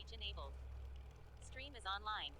Speech enabled. Stream is online.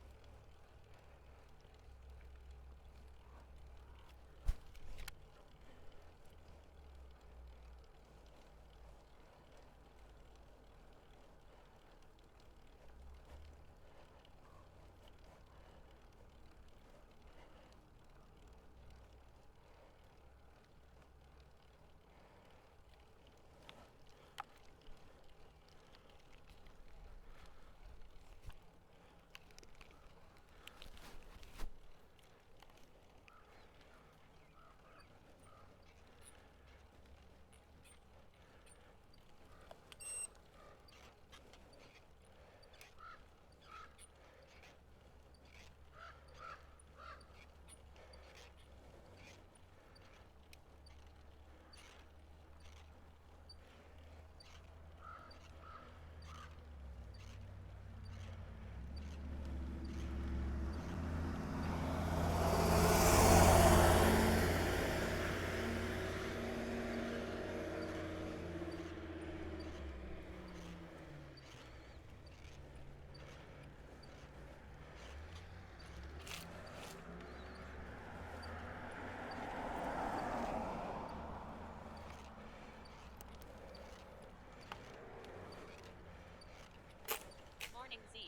Morning Z.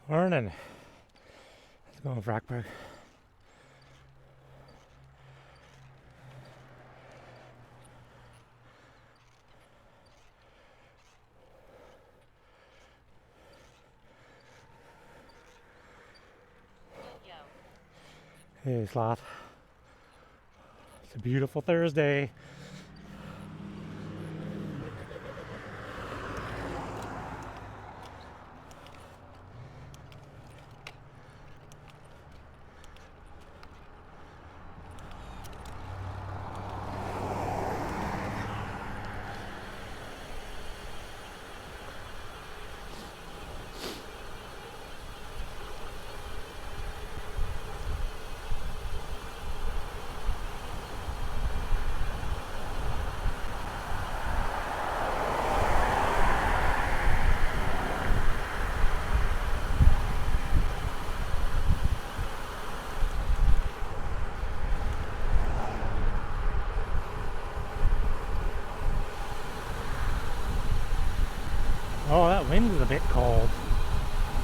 Morning. Let's go on Frackberg. Yo. Hey, Slot. It's a beautiful Thursday. Oh, that wind is a bit cold.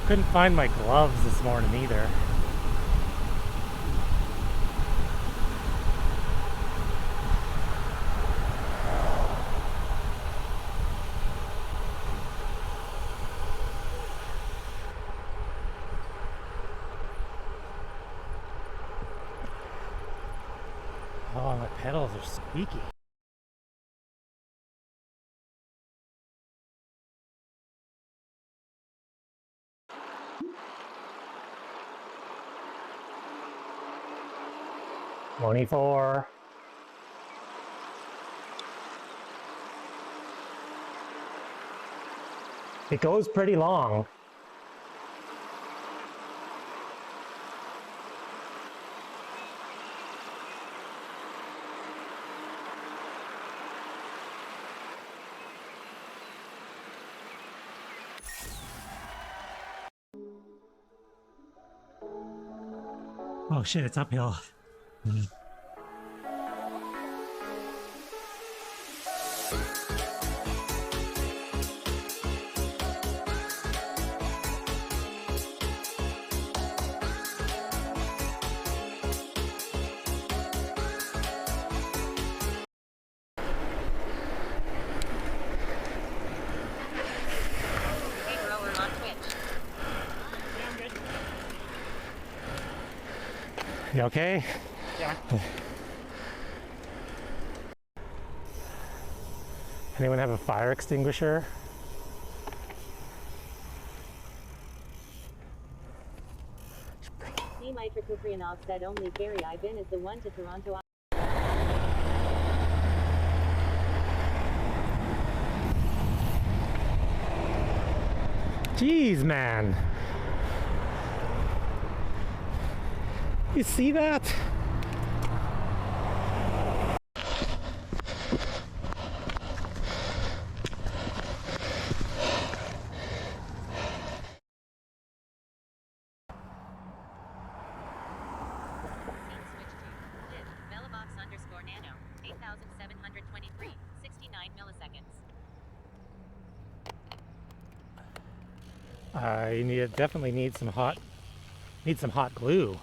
Couldn't find my gloves this morning either. Oh, my pedals are squeaky. Twenty-four. It goes pretty long. Oh shit, it's uphill. Hey bro, we're on Twitch. You okay? Yeah. Anyone have a fire extinguisher? Dmitry Kuprianov said only Gary Ivan is the one to Toronto. Jeez, man. You see that? Definitely need some hot glue.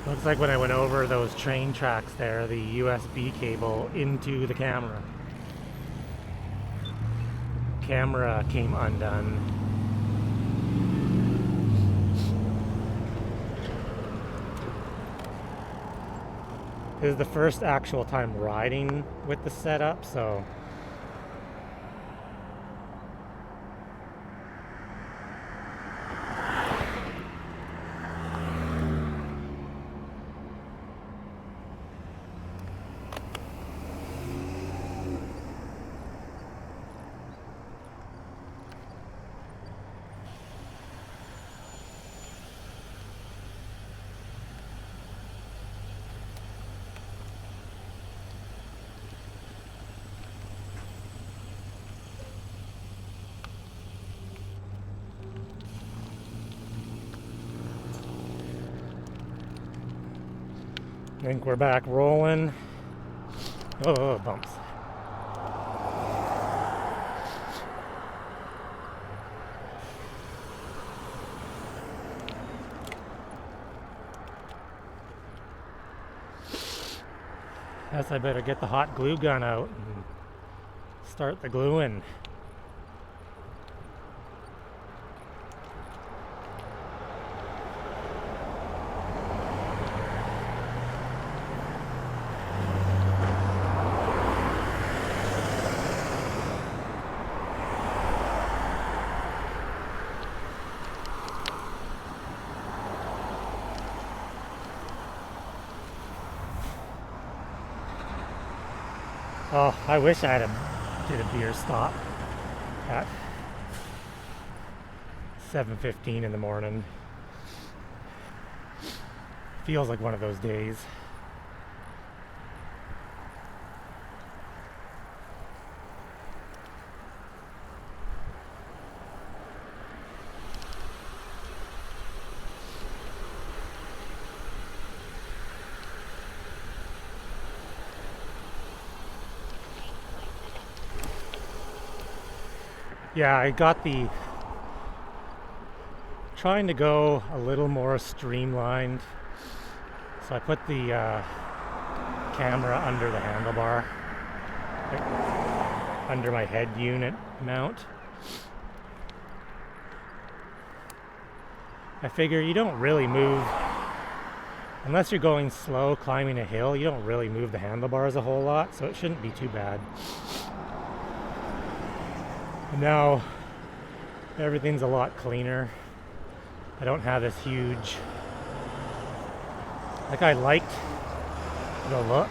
Looks like when I went over those train tracks there, the USB cable into the camera came undone. This is the first actual time riding with the setup, so I think we're back rolling. Oh, bumps. Guess I better get the hot glue gun out and start the gluing. Oh, I wish I did a beer stop at 7:15 in the morning. Feels like one of those days. Yeah, I got trying to go a little more streamlined. So I put the camera under the handlebar, like under my head unit mount. I figure you don't really move, unless you're going slow climbing a hill, you don't really move the handlebars a whole lot, so it shouldn't be too bad. And now everything's a lot cleaner. I don't have this huge, like I liked the look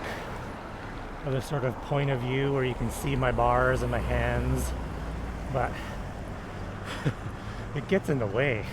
of this sort of point of view where you can see my bars and my hands, but it gets in the way.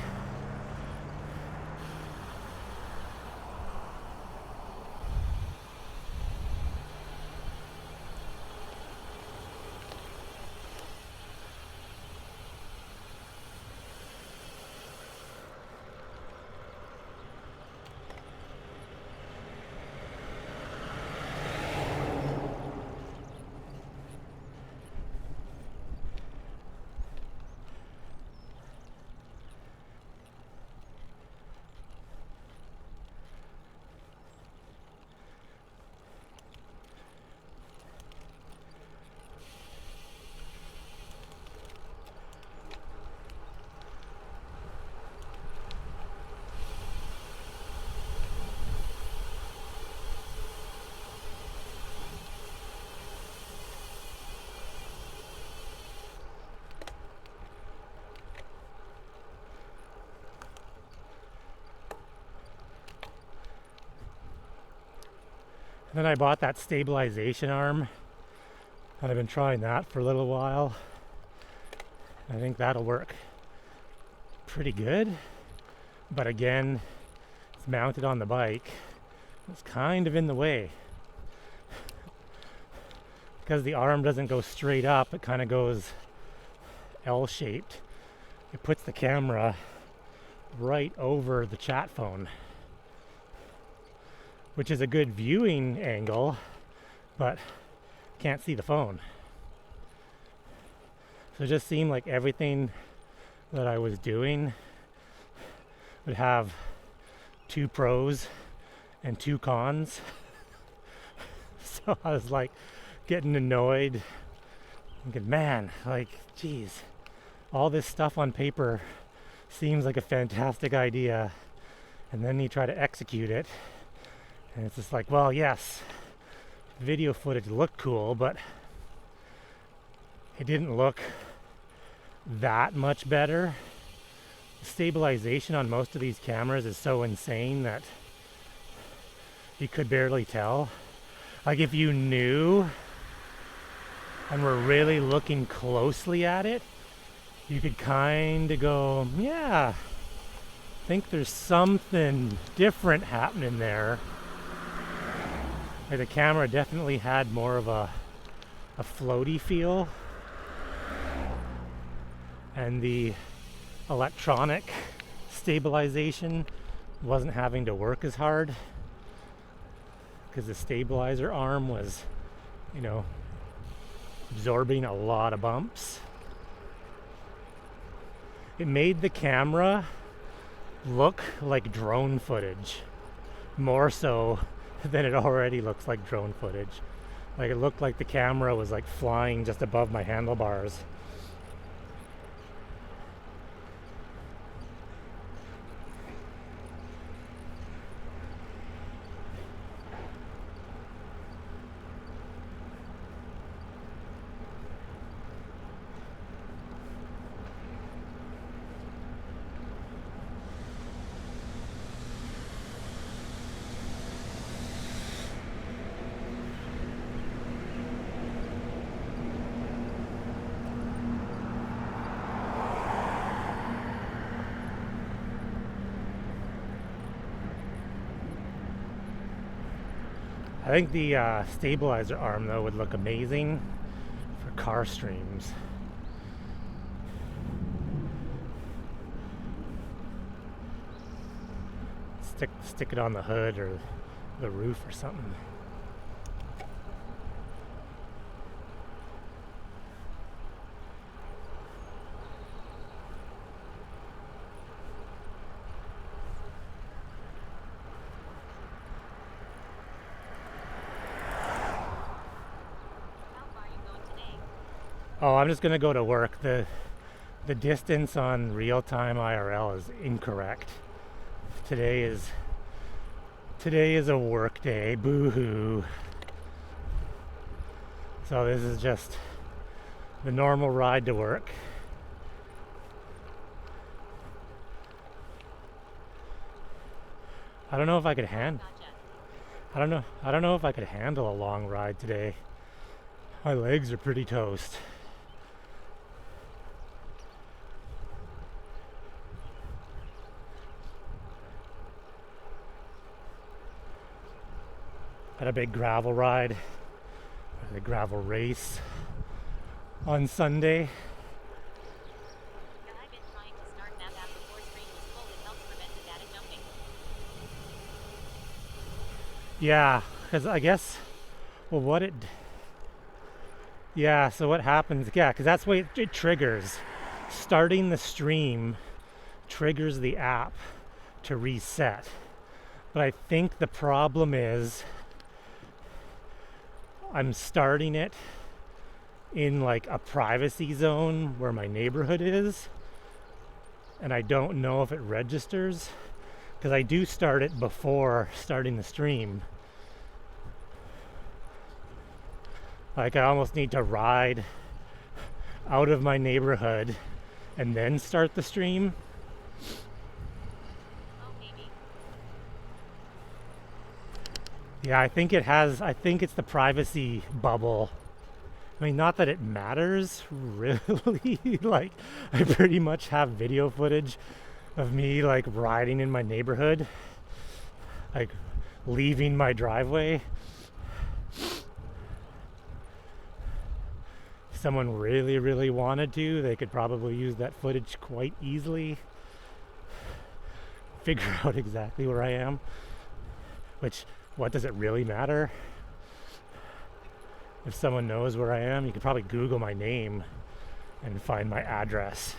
Then I bought that stabilization arm, and I've been trying that for a little while. I think that'll work pretty good, but again, it's mounted on the bike. It's kind of in the way. because the arm doesn't go straight up, it kind of goes L-shaped. It puts the camera right over the chat phone, which is a good viewing angle, but can't see the phone. So it just seemed like everything that I was doing would have 2 pros and 2 cons. So I was like getting annoyed, thinking, man, like, geez, all this stuff on paper seems like a fantastic idea, and then you try to execute it, and it's just like, well, yes, video footage looked cool, but it didn't look that much better. The stabilization on most of these cameras is so insane that you could barely tell. Like, if you knew and were really looking closely at it, you could kind of go, yeah, I think there's something different happening there. Like, the camera definitely had more of a floaty feel, and the electronic stabilization wasn't having to work as hard because the stabilizer arm was, you know, absorbing a lot of bumps. It made the camera look like drone footage, more so than it already looks like drone footage. Like, it looked like the camera was like flying just above my handlebars. I think the stabilizer arm, though, would look amazing for car streams. Stick it on the hood or the roof or something. Oh, I'm just gonna go to work. The distance on real-time IRL is incorrect. Today is a work day. Boo-hoo. So this is just the normal ride to work. I don't know if I could I don't know if I could handle a long ride today. My legs are pretty toast. Had a big gravel ride, a gravel race on Sunday. Yeah, I've been trying to start that app before stream was full. It helps prevent the data jumping. Yeah, because I guess, well, so what happens, yeah, because that's what it triggers. Starting the stream triggers the app to reset. But I think the problem is I'm starting it in like a privacy zone where my neighborhood is, and I don't know if it registers, because I do start it before starting the stream. Like, I almost need to ride out of my neighborhood and then start the stream. Oh, maybe. Yeah, I think it's the privacy bubble. I mean, not that it matters, really. Like, I pretty much have video footage of me, like, riding in my neighborhood, like, leaving my driveway. someone really, really wanted to, they could probably use that footage quite easily. Figure out exactly where I am. Which, what does it really matter? If someone knows where I am, you could probably Google my name and find my address.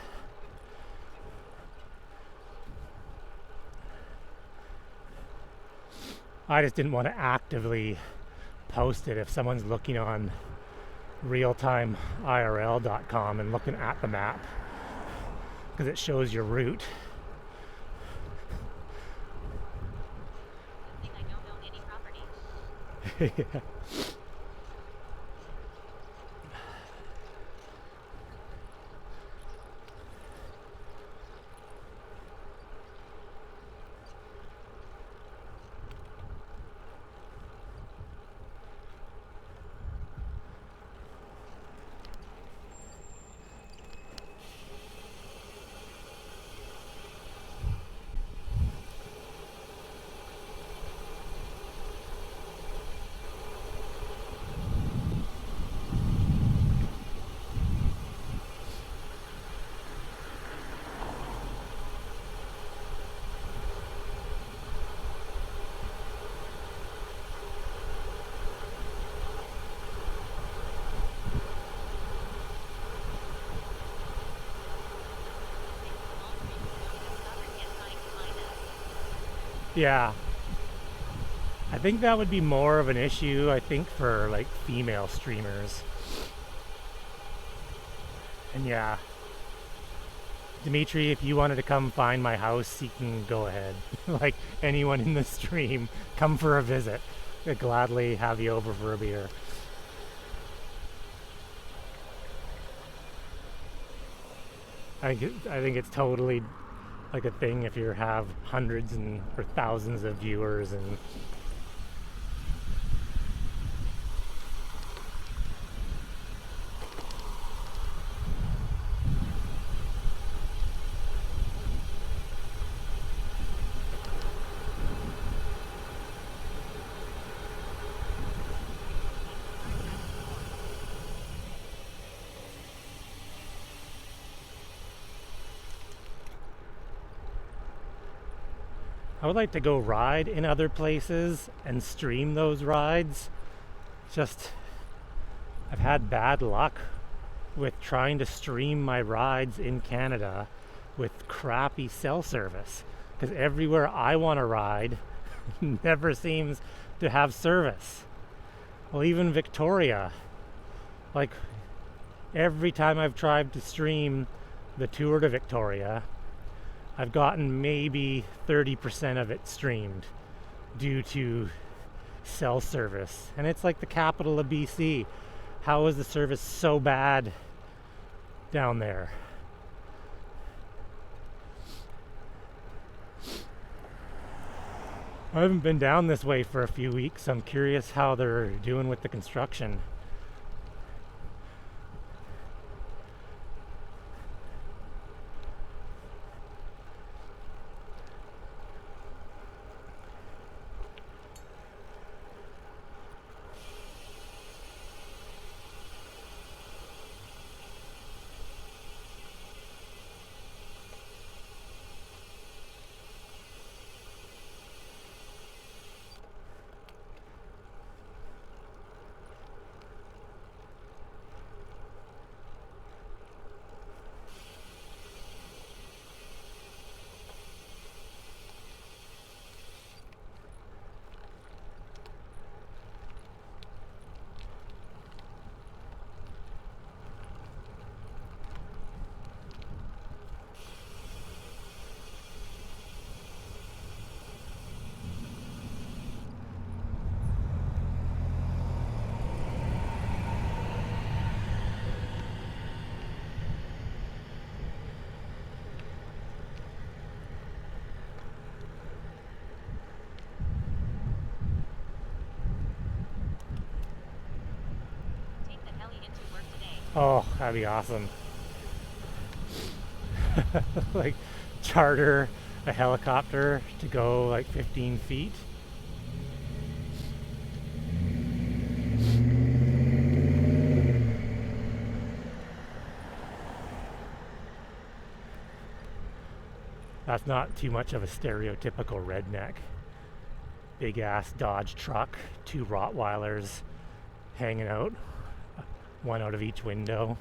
I just didn't want to actively post it if someone's looking on realtimeirl.com and looking at the map, because it shows your route. Good thing I don't own any property. Yeah. Yeah. I think that would be more of an issue, I think, for like female streamers. And yeah, Dimitri, if you wanted to come find my house, you can go ahead. Like anyone in the stream, come for a visit. I'd gladly have you over for a beer. I think it's totally like a thing if you have hundreds and or thousands of viewers. And I would like to go ride in other places and stream those rides. Just, I've had bad luck with trying to stream my rides in Canada with crappy cell service, because everywhere I want to ride never seems to have service. Well, even Victoria, like every time I've tried to stream the tour to Victoria, I've gotten maybe 30% of it streamed due to cell service. And it's like the capital of BC. How is the service so bad down there? I haven't been down this way for a few weeks. I'm curious how they're doing with the construction. Take the heli into work today. Oh, that'd be awesome. Like charter a helicopter to go like 15 feet. That's not too much of a stereotypical redneck. Big ass Dodge truck, 2 Rottweilers hanging out, one out of each window.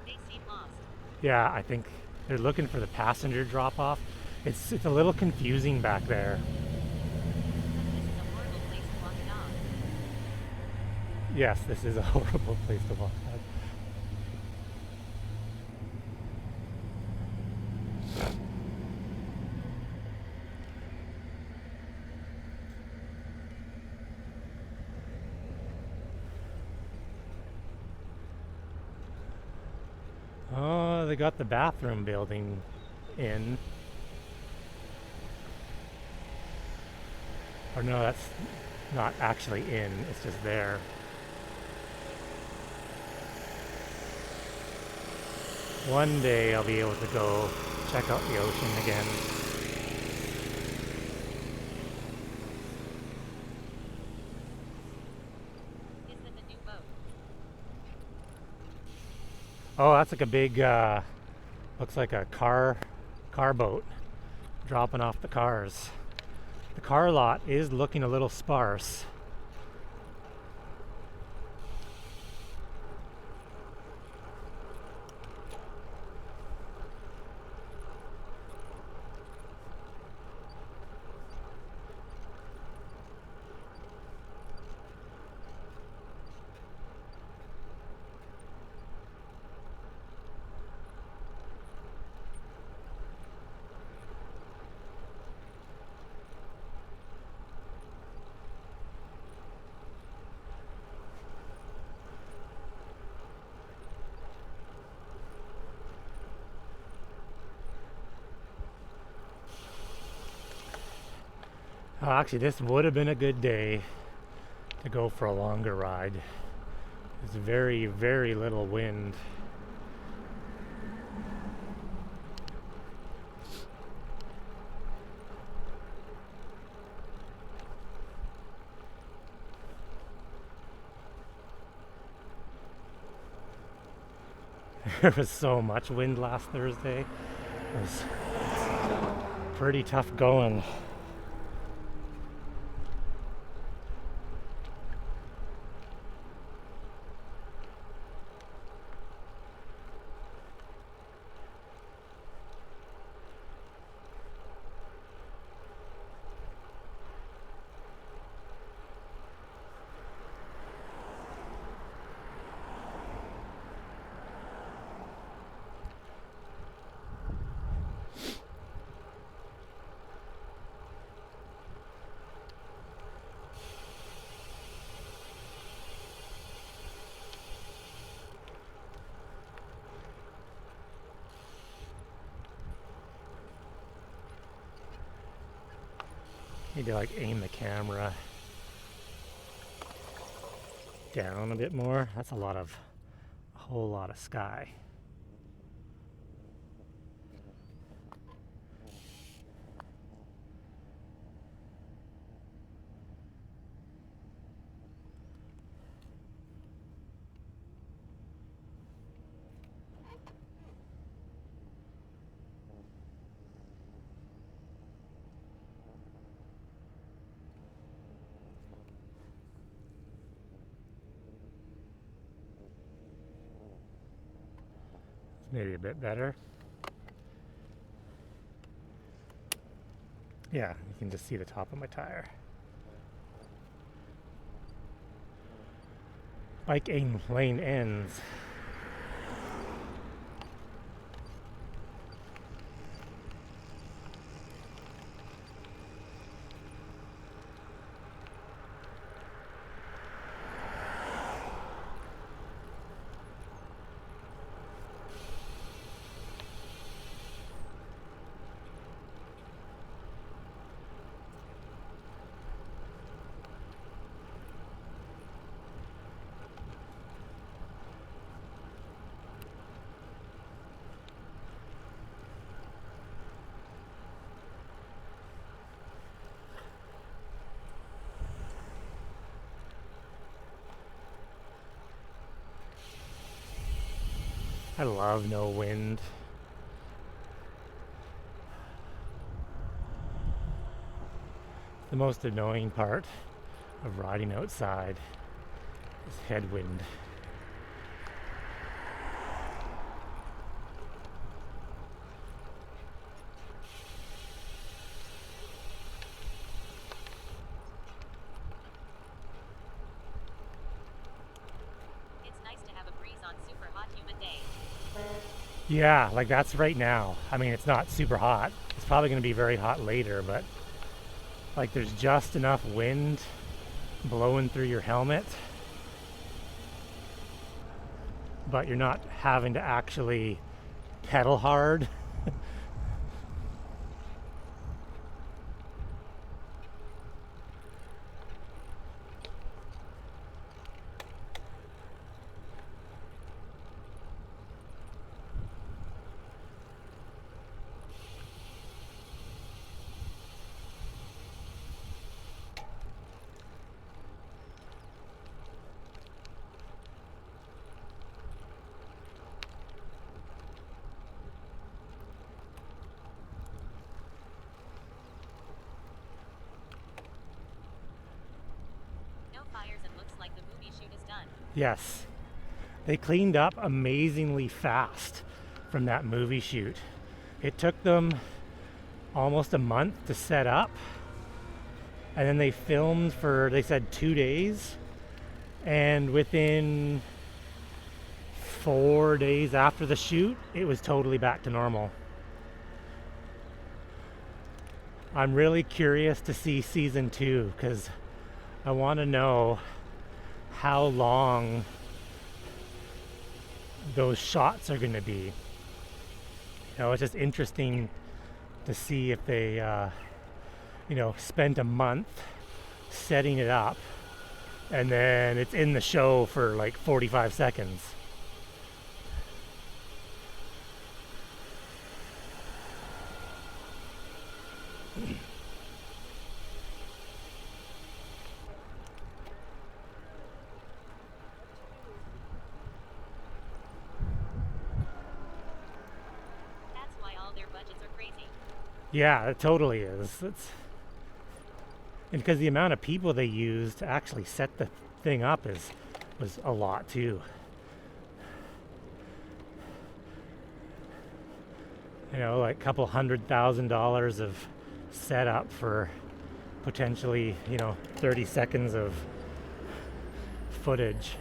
They seem lost. Yeah, I think they're looking for the passenger drop off. It's a little confusing back there. This is a horrible place to walk a dog. Yes, this is a horrible place to walk. Oh, they got the bathroom building in. Or no, that's not actually in, it's just there. One day I'll be able to go check out the ocean again. Is that the new boat? Oh, that's like a big, looks like a car boat dropping off the cars. The car lot is looking a little sparse. Oh, actually, this would have been a good day to go for a longer ride. There's very, very little wind. There was so much wind last Thursday. It was pretty tough going. Need to like aim the camera down a bit more. That's a whole lot of sky. Maybe a bit better. Yeah, you can just see the top of my tire. Bike lane ends. I love no wind. The most annoying part of riding outside is headwind. It's nice to have a breeze on super hot humid day. Yeah, like that's right now. I mean, it's not super hot. It's probably going to be very hot later, but like there's just enough wind blowing through your helmet, but you're not having to actually pedal hard. No fires and looks like the movie shoot is done. Yes, they cleaned up amazingly fast from that movie shoot. It took them almost a month to set up, and then they filmed for, they said, 2 days, and within 4 days after the shoot, it was totally back to normal. I'm really curious to see season 2 because I want to know how long those shots are going to be. You know, it's just interesting to see if they, spent a month setting it up and then it's in the show for like 45 seconds. That's why all their budgets are crazy. Yeah, it totally is. And because the amount of people they used to actually set the thing up was a lot too. You know, like a couple $100,000 of setup for potentially, 30 seconds of footage.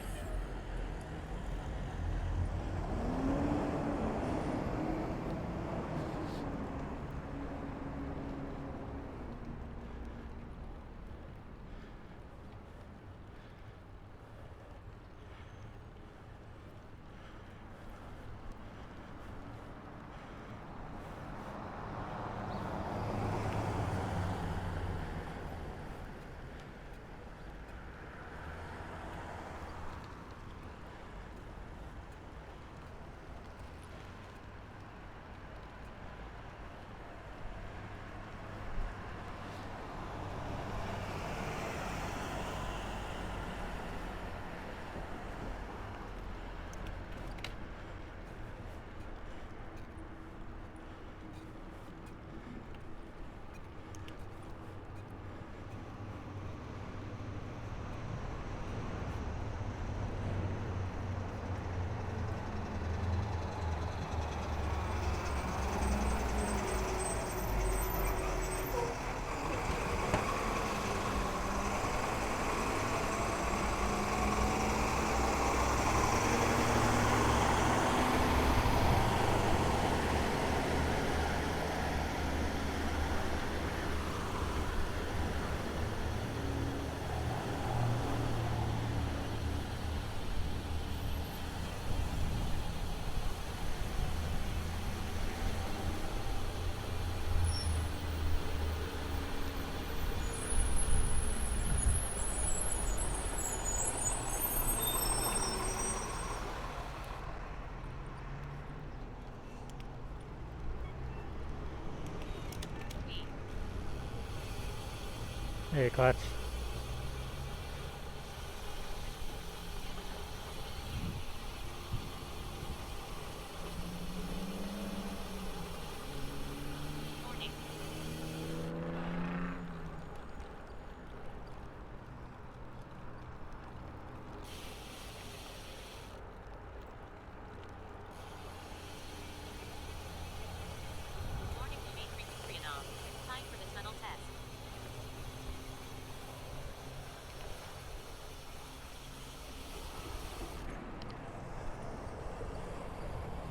Hey, Clutch.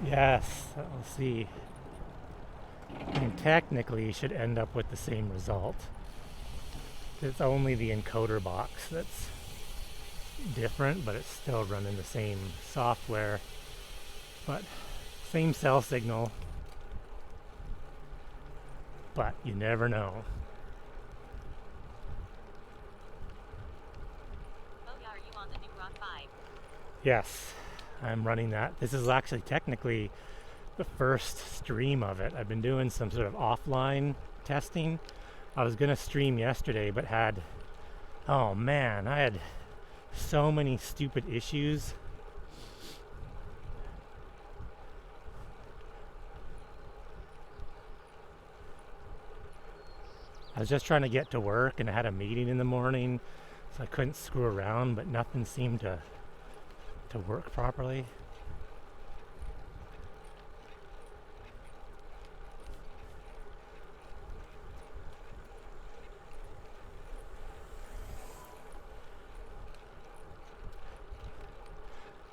Yes, let's see. And technically, you should end up with the same result. It's only the encoder box that's different, but it's still running the same software. But same cell signal, but you never know. Oh yeah, are you on the new Rock 5? Yes, I'm running that. This is actually technically the first stream of it. I've been doing some sort of offline testing. I was gonna stream yesterday, but oh man, I had so many stupid issues. I was just trying to get to work and I had a meeting in the morning, so I couldn't screw around, but nothing seemed to work properly.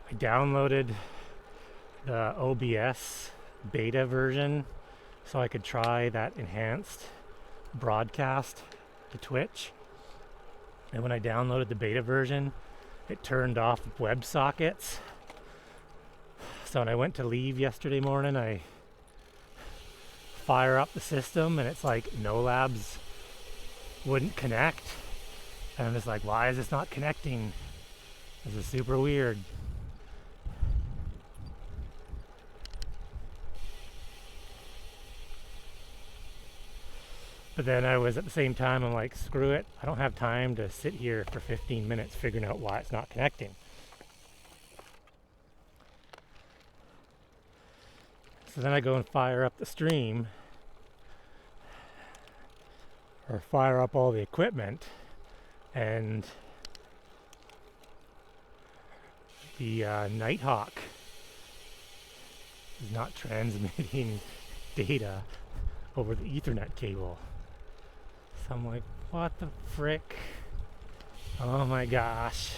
I downloaded the OBS beta version so I could try that enhanced broadcast to Twitch. And when I downloaded the beta version, it turned off WebSockets. So when I went to leave yesterday morning, I fire up the system and it's like no labs wouldn't connect. And I'm just like, why is this not connecting? This is super weird. But then I was at the same time, I'm like, screw it. I don't have time to sit here for 15 minutes figuring out why it's not connecting. So then I go and fire up the stream, or fire up all the equipment, and the Nighthawk is not transmitting data over the Ethernet cable. So I'm like, what the frick? Oh my gosh.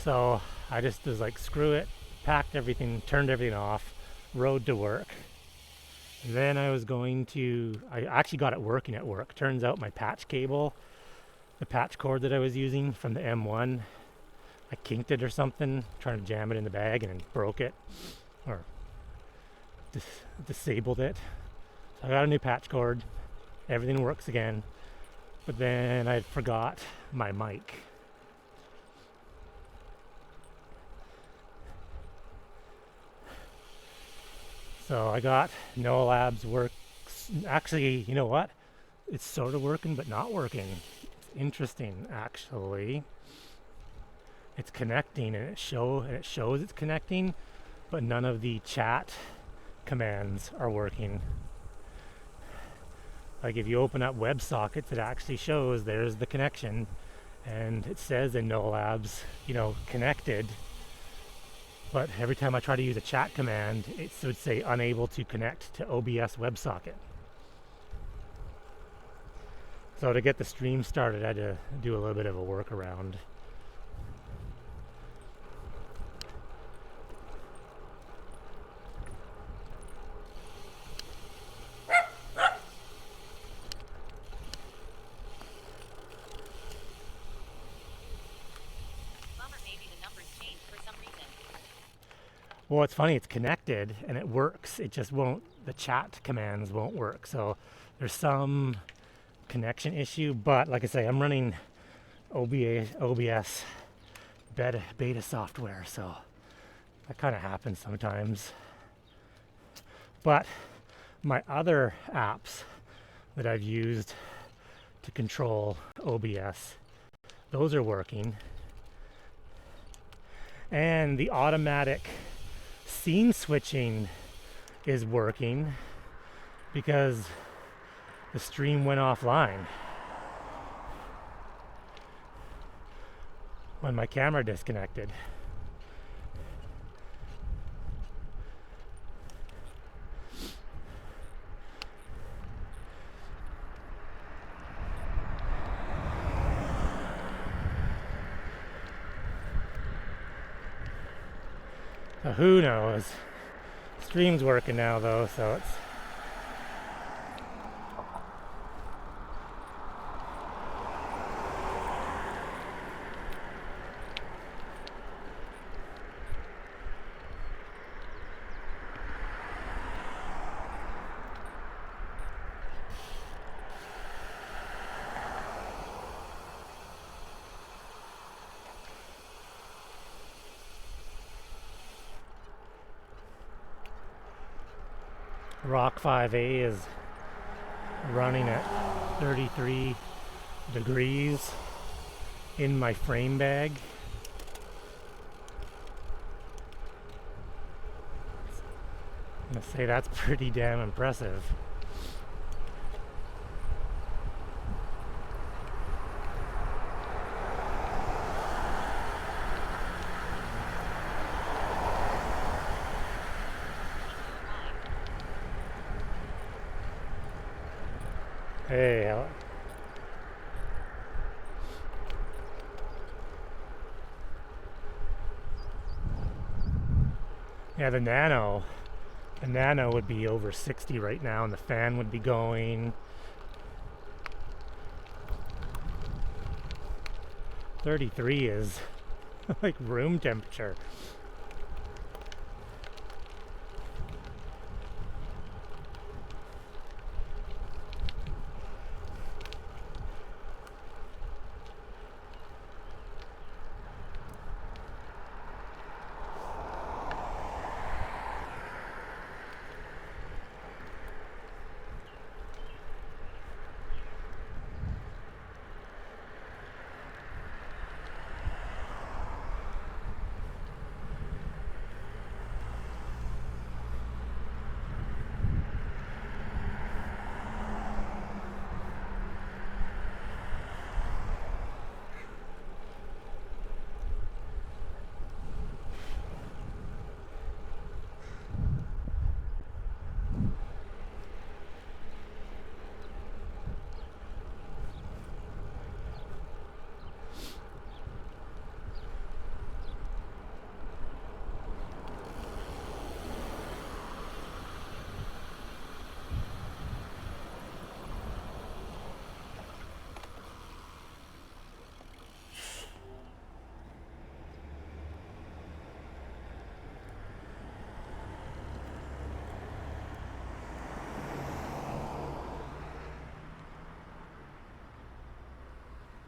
So I just was like, screw it, packed everything, turned everything off, rode to work. And then I actually got it working at work. Turns out my patch cable, the patch cord that I was using from the M1, I kinked it or something, trying to jam it in the bag, and broke it, or disabled it. So I got a new patch cord. Everything works again, but then I forgot my mic. So I got Noah Labs works. Actually, you know what? It's sort of working, but not working. It's interesting, actually. It's connecting, and it shows it's connecting, but none of the chat commands are working. Like if you open up WebSockets, it actually shows there's the connection, and it says in No Labs, connected. But every time I try to use a chat command, it would say unable to connect to OBS WebSocket. So to get the stream started, I had to do a little bit of a workaround. Well, it's funny, it's connected and it works. It just won't, the chat commands won't work. So there's some connection issue, but like I say, I'm running OBS beta software, so that kind of happens sometimes. But my other apps that I've used to control OBS, those are working. And the automatic scene switching is working because the stream went offline when my camera disconnected. So who knows? Stream's working now though, so it's Rock 5A is running at 33 degrees in my frame bag. I'm gonna say that's pretty damn impressive. Hey, yeah, the Nano would be over 60 right now, and the fan would be going. 33 is like room temperature.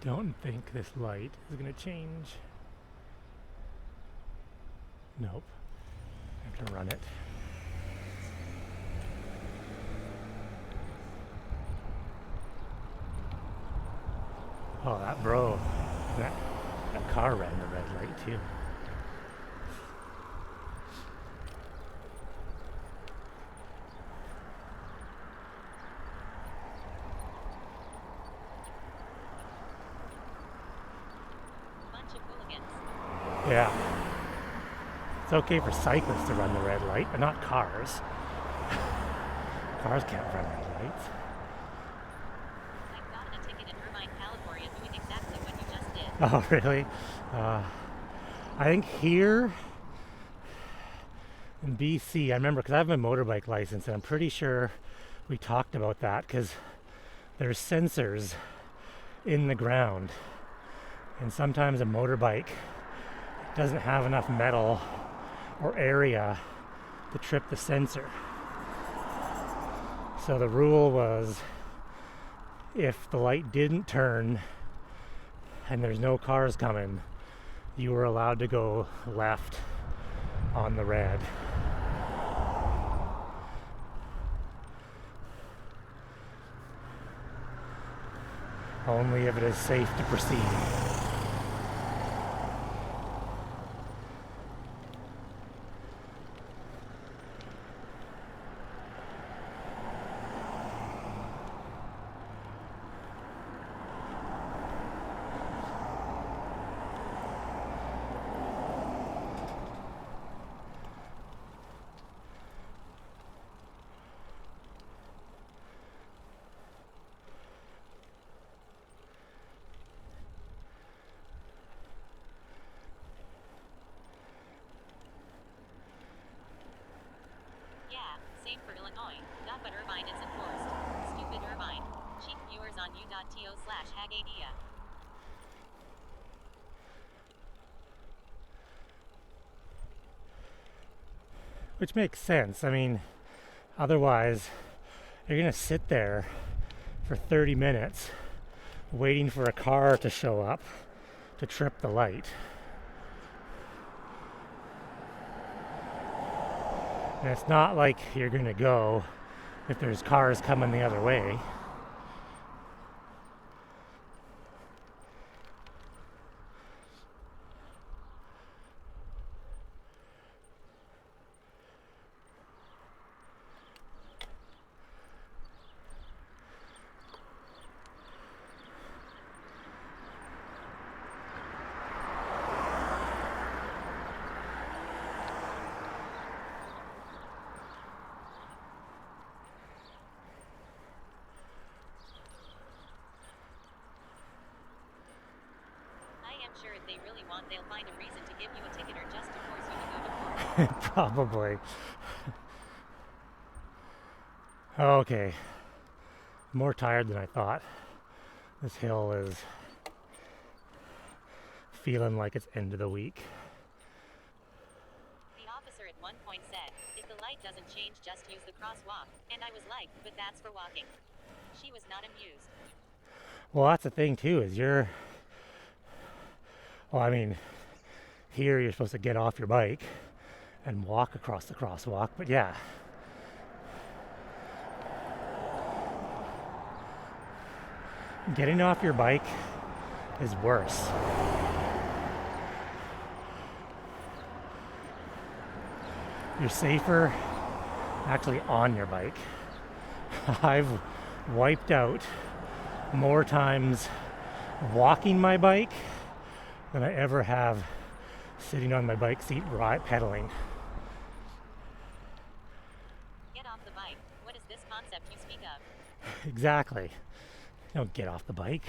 Don't think this light is going to change. Nope. I have to run it. Oh, that bro. That car ran the red light too. Yeah. It's okay for cyclists to run the red light, but not cars. Cars can't run red lights. I've gotten a ticket in Irvine, California doing exactly what you just did. Oh, really? I think here in BC, I remember because I have my motorbike license, and I'm pretty sure we talked about that because there's sensors in the ground, and sometimes a motorbike doesn't have enough metal or area to trip the sensor. So the rule was if the light didn't turn and there's no cars coming, you were allowed to go left on the red. Only if it is safe to proceed. Yeah, but Irvine is enforced. Stupid Irvine. Cheap viewers on u.to/hagadia. Which makes sense. I mean, otherwise, you're going to sit there for 30 minutes waiting for a car to show up to trip the light. And it's not like you're going to go if there's cars coming the other way. Sure, if they really want, they'll find a reason to give you a ticket or just to force you to go to court. Probably. Okay. More tired than I thought. This hill is feeling like it's end of the week. The officer at one point said, if the light doesn't change, just use the crosswalk. And I was like, but that's for walking. She was not amused. Well, that's the thing too, is well, I mean, here you're supposed to get off your bike and walk across the crosswalk, but yeah. Getting off your bike is worse. You're safer actually on your bike. I've wiped out more times walking my bike than I ever have sitting on my bike seat pedaling. Get off the bike. What is this concept you speak of? Exactly. You don't get off the bike.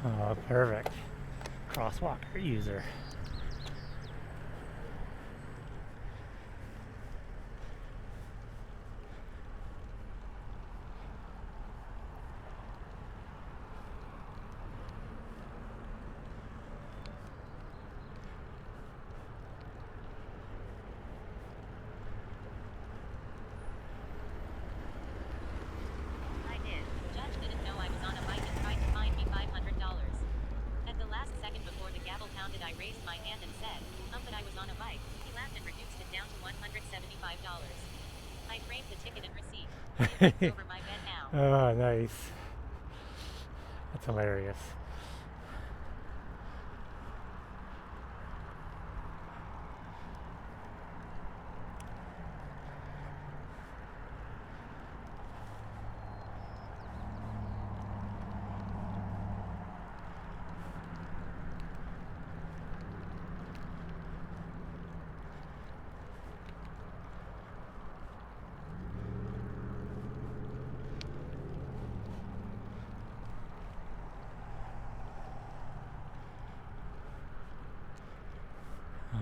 Oh, perfect. Crosswalker user. I did. Judge didn't know I was on a bike and tried to fine me $500. At the last second before the gavel pounded, I raised my hand and said, but I was on a bike. He laughed and reduced it down to $175. I framed the ticket and receipt. It's over my bed now. Oh, nice. That's hilarious.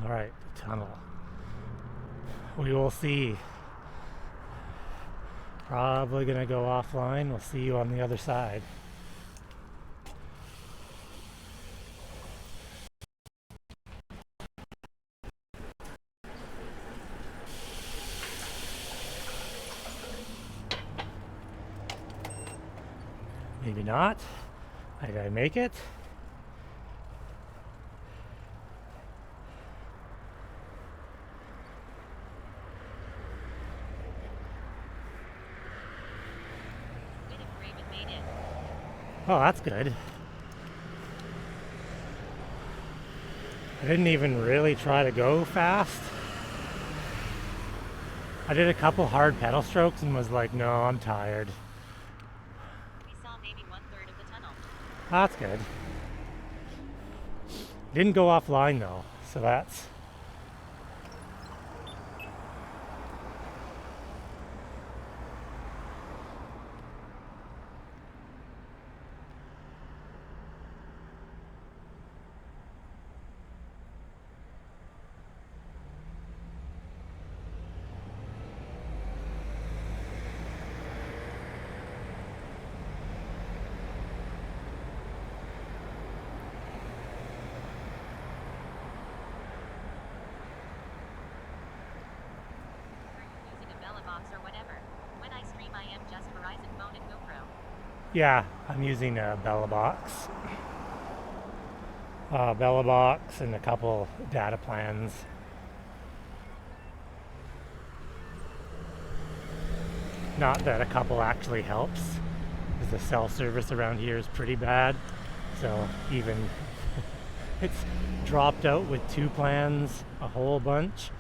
All right, the tunnel. We will see. Probably gonna go offline. We'll see you on the other side. Maybe not. Did I make it? Bit of Raven made it. Oh, that's good. I didn't even really try to go fast. I did a couple hard pedal strokes and was like, no, I'm tired. We saw maybe 1/3 of the tunnel. That's good. Didn't go offline though, so that's... Using a Bella box or whatever. When I stream, I am just Verizon phone and GoPro. Yeah, I'm using a Bella box. Bella box and a couple data plans. Not that a couple actually helps, because the cell service around here is pretty bad. So even it's dropped out with 2 plans, a whole bunch.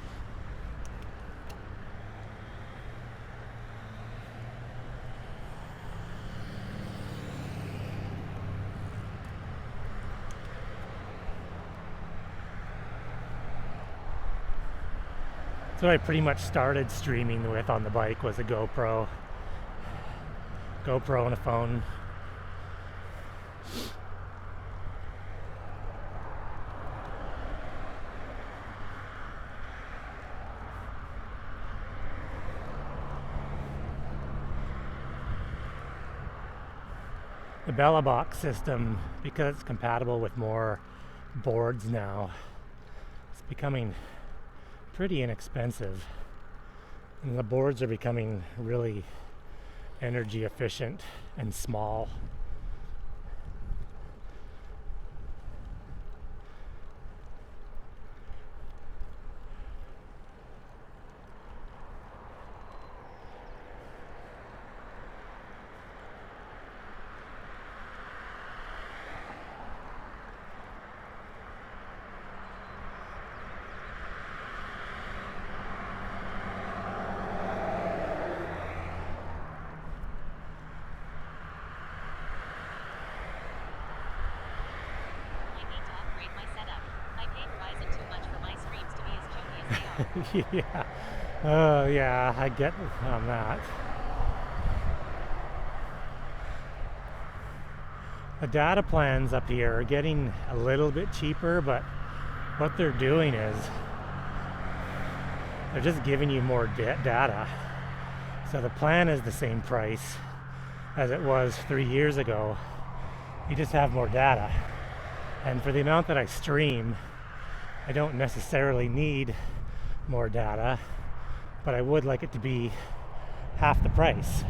So I pretty much started streaming with on the bike was a GoPro and a phone. The Bella box system, because it's compatible with more boards now, it's becoming pretty inexpensive, and the boards are becoming really energy efficient and small. Yeah. Oh, yeah, I get on that. The data plans up here are getting a little bit cheaper, but what they're doing is they're just giving you more data. So the plan is the same price as it was 3 years ago. You just have more data. And for the amount that I stream, I don't necessarily need more data, but I would like it to be half the price.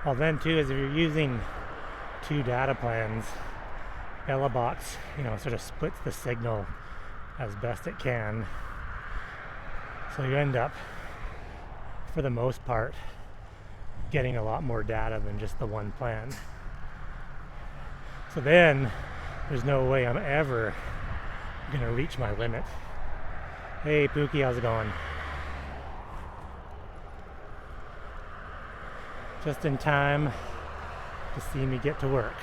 Well, then too, is if you're using two data plans, BellaBox, sort of splits the signal as best it can. So you end up, for the most part, getting a lot more data than just the one plan. So then, there's no way I'm ever gonna reach my limit. Hey Pookie, how's it going? Just in time to see me get to work.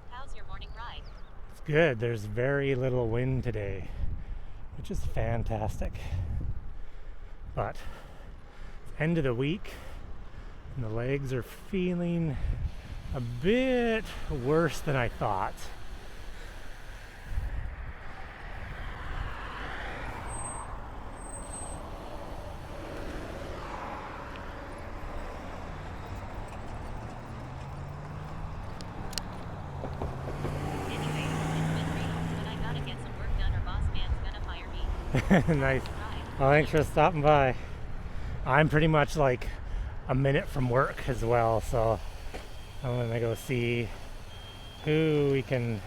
How's your morning ride? It's good. There's very little wind today, which is fantastic. But it's end of the week, and the legs are feeling a bit worse than I thought. Anyway, it's been great, but I gotta get some work done or boss man's gonna fire me. Nice. Ride. Well, thanks for stopping by. I'm pretty much like a minute from work as well, so I'm gonna go see who we can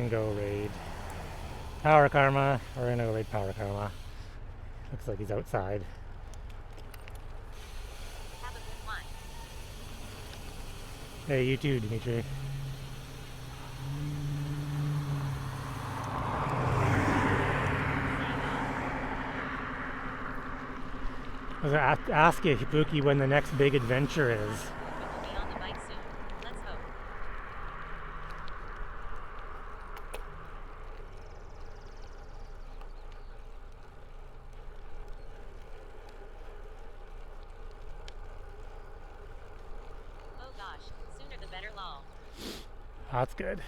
go raid. Power Karma. We're gonna go raid Power Karma. Looks like he's outside. Have a good one. Hey, you too, Dimitri. I was gonna ask you, Hipuki, when the next big adventure is. But we'll be on the bike soon. Let's hope. Oh gosh, sooner the better, lol. That's good.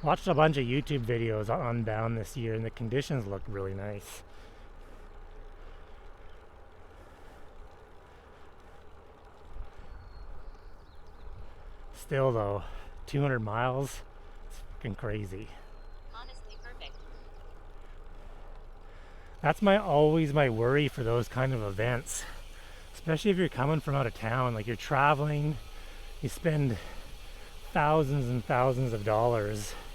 Watched a bunch of YouTube videos on Bound this year, and the conditions looked really nice. Still though, 200 miles, it's fucking crazy. Honestly perfect. That's always my worry for those kind of events. Especially if you're coming from out of town, like you're traveling, you spend thousands and thousands of dollars